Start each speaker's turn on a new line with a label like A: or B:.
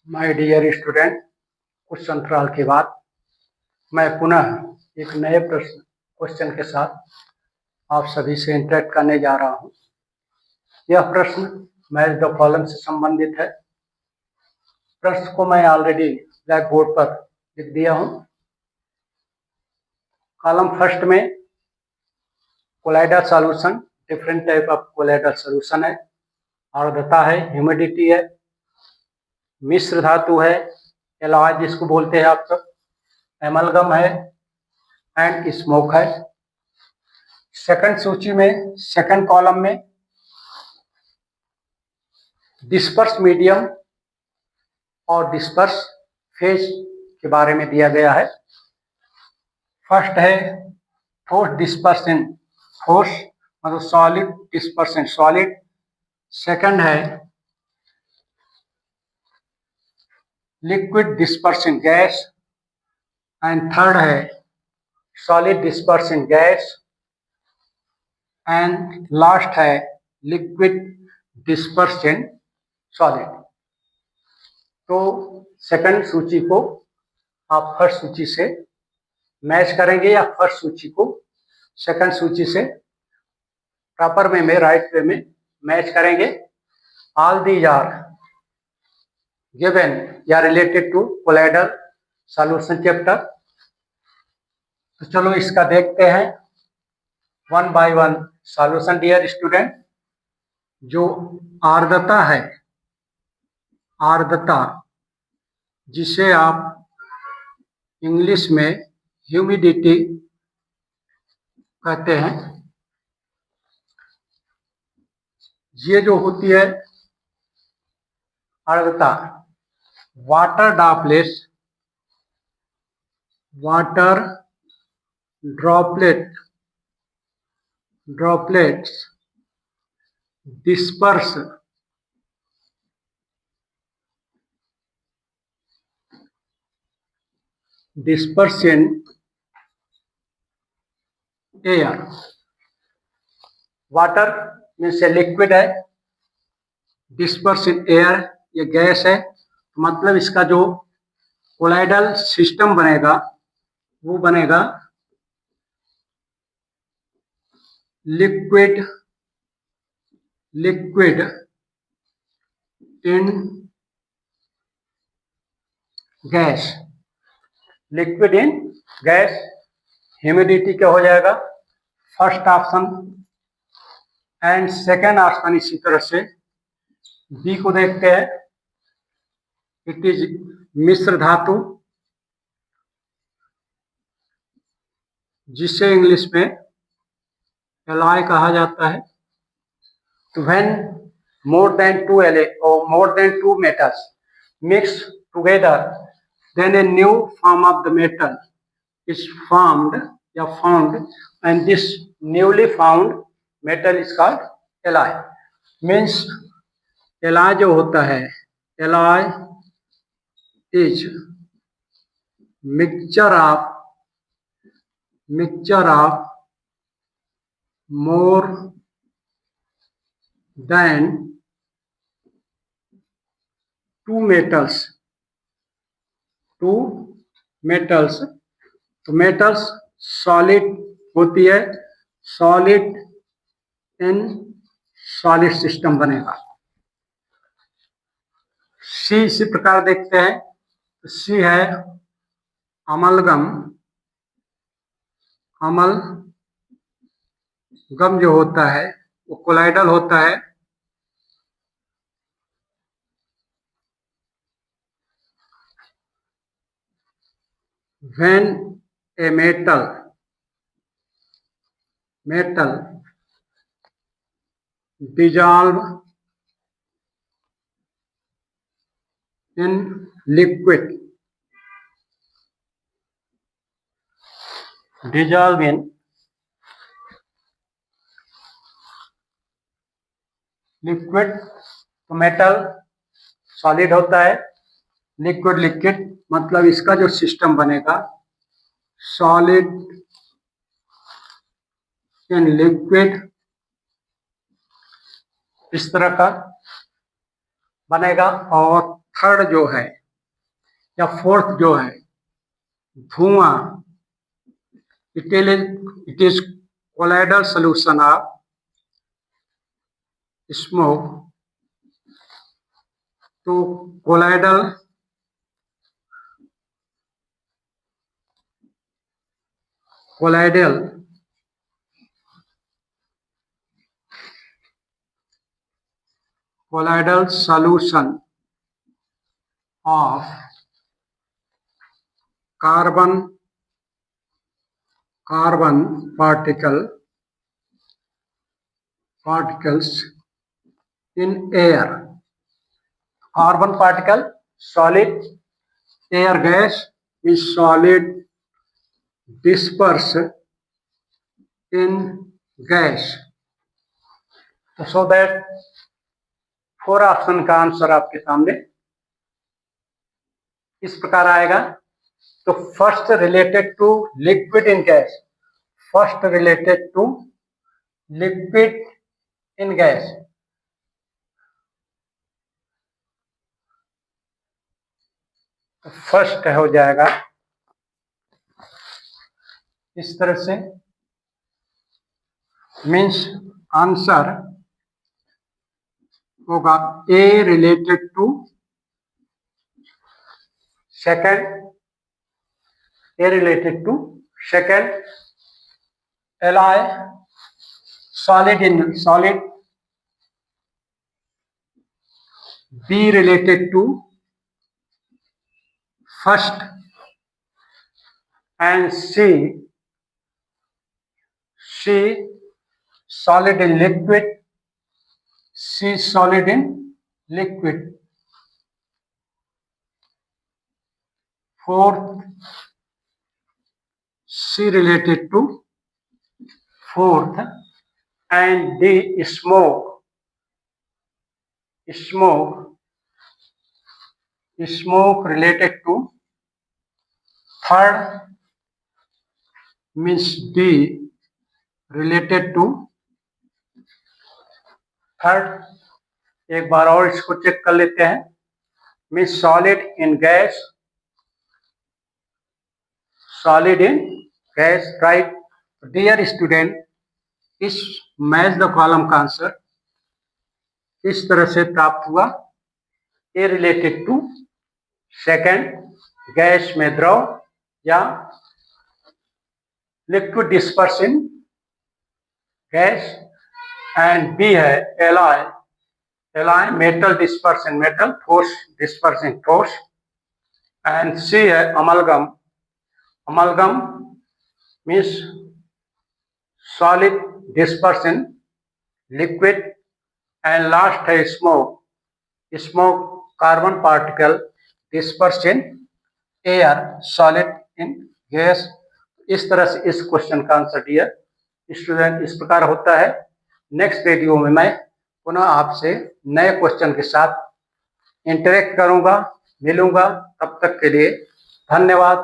A: My dear student, कुछ अंतराल के बाद मैं पुनः एक नए क्वेश्चन के साथ आप सभी से इंटरेक्ट करने जा रहा हूं। यह प्रश्न मैच द कॉलम से संबंधित है। प्रश्न को मैं ऑलरेडी ब्लैक बोर्ड पर लिख दिया हूं। कॉलम फर्स्ट में colloidal solution, different type of colloidal solution है। आर्द्रता है, ह्यूमिडिटी है, मिश्र धातु है, एलॉय जिसको बोलते हैं आप सब, एमलगम है एंड स्मोक है। सेकंड सूची में, सेकंड कॉलम में डिस्पर्स मीडियम और डिस्पर्स फेज के बारे में दिया गया है। फर्स्ट है ठोस डिस्पर्सन, ठोस मतलब सॉलिड डिस्पर्सन, सॉलिड। सेकंड है liquid dispersion, gas. And third है solid dispersion, gas. And last है लिक्विड डिस्पर्सन, सॉलिड। तो सेकंड सूची को आप फर्स्ट सूची से मैच करेंगे या फर्स्ट सूची को सेकंड सूची से प्रॉपर वे में, राइट वे में मैच करेंगे। ऑल दीज आर गिवन या related to colloidal solution chapter. तो चलो इसका देखते हैं one by one solution. Dear student, जो आर्द्रता है, आर्द्रता जिसे आप इंग्लिश में ह्यूमिडिटी कहते हैं, ये जो होती है आर्द्रता, water droplets, water droplets disperse in air. Water में से लिक्विड है, डिस्पर्स इन एयर ये गैस है। तो मतलब इसका जो कोलाइडल सिस्टम बनेगा वो बनेगा liquid in gas, liquid in gas. Humidity क्या हो जाएगा, first option. And second option इसी तरह से बी को देखते हैं। इट इज मिश्र धातु, जिसे इंग्लिश में एलॉय कहा जाता है। तो व्हेन मोर देन टू और more than two metals mix together, then a new form of the metal is formed या found, and this newly found metal is called alloy. Means alloy जो होता है, alloy is mixture of more than two metals, तो metals solid होती है, solid in solid system बनेगा। सी इसी प्रकार देखते हैं। तो सी है अमलगम, अमलगम जो होता है वो कोलाइडल होता है। When a metal dissolve in liquid, तो मेटल सॉलिड होता है, लिक्विड मतलब इसका जो सिस्टम बनेगा सॉलिड इन लिक्विड, इस तरह का बनेगा। और थर्ड जो है या फोर्थ जो है धुआं, it is colloidal solution of smoke. तो colloidal solution of carbon particles in air. Carbon particle, solid, air gas is solid dispersed in gas. So that 4 option का आंसर आपके सामने इस प्रकार आएगा। तो first related to liquid in gas, first related to liquid in gas. तो first हो जाएगा इस तरह से, मीन्स आंसर होगा A related to second, A related to second alloy solid in solid, B related to first and C solid in liquid, C solid in liquid. Fourth, C related to fourth, and D smoke related to third, means D related to third. एक बार और इसको check कर लेते हैं, means solid in gas, right. Dear student, इस match the column का answer इस तरह से प्राप्त हुआ, ए रिलेटेड टू सेकंड, गैस में द्रव या liquid disperse in gas, and B है alloy metal disperse in metal, ठोस डिस्पर्स इन ठोस, एंड सी है amalgam means solid disperse in liquid, and last है smoke carbon particle disperse in air, solid in gas. इस तरह से इस question का आंसर डियर स्टूडेंट इस प्रकार होता है। नेक्स्ट वीडियो में मैं पुनः आपसे नए क्वेश्चन के साथ इंटरेक्ट करूंगा, मिलूंगा। तब तक के लिए धन्यवाद।